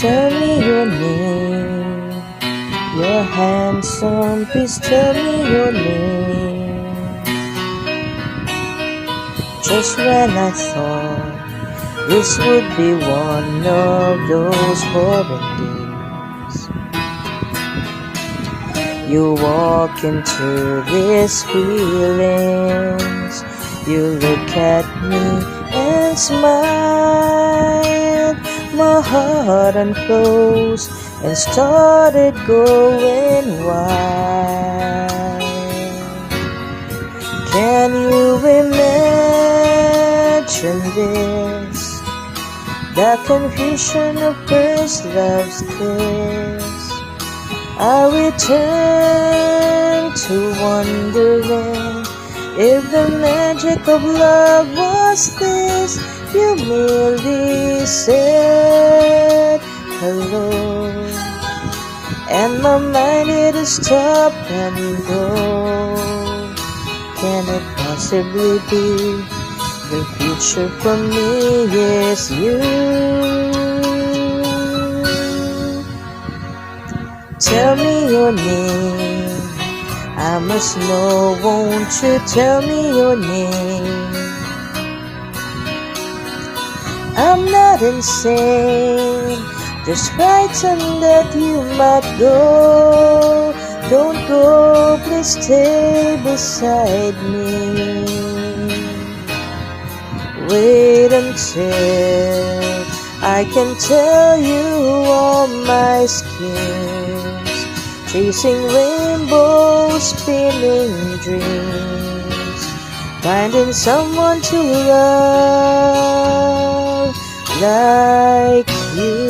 tell me your name. You're handsome, please tell me your name. Just when I thought this would be one of those boring days, you walk into these feelings. You look at me and smile. My heart unclosed and started going wild. Can you imagine this? The confusion of first love's kiss. I return to wondering if the magic of love was this. You merely said hello, and my mind it stop and go. Can it possibly be the future for me is you? Tell me your name, I must know, won't you tell me your name? I'm not insane, just frightened that you might go. Don't go, please stay beside me. Wait until I can tell you all my schemes, chasing rainbows, spinning dreams, finding someone to love like you.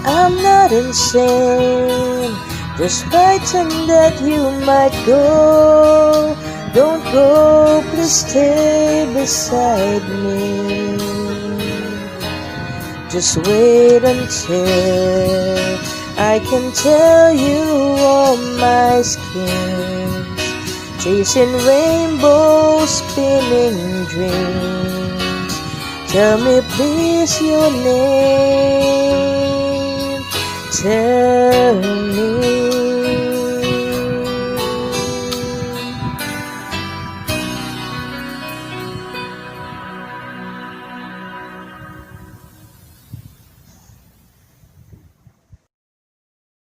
I'm not insane, just frightened that you might go. Don't go, please stay beside me. Just wait until I can tell you all my schemes, chasing rainbows, spinning dreams. Tell me please your name. Tell me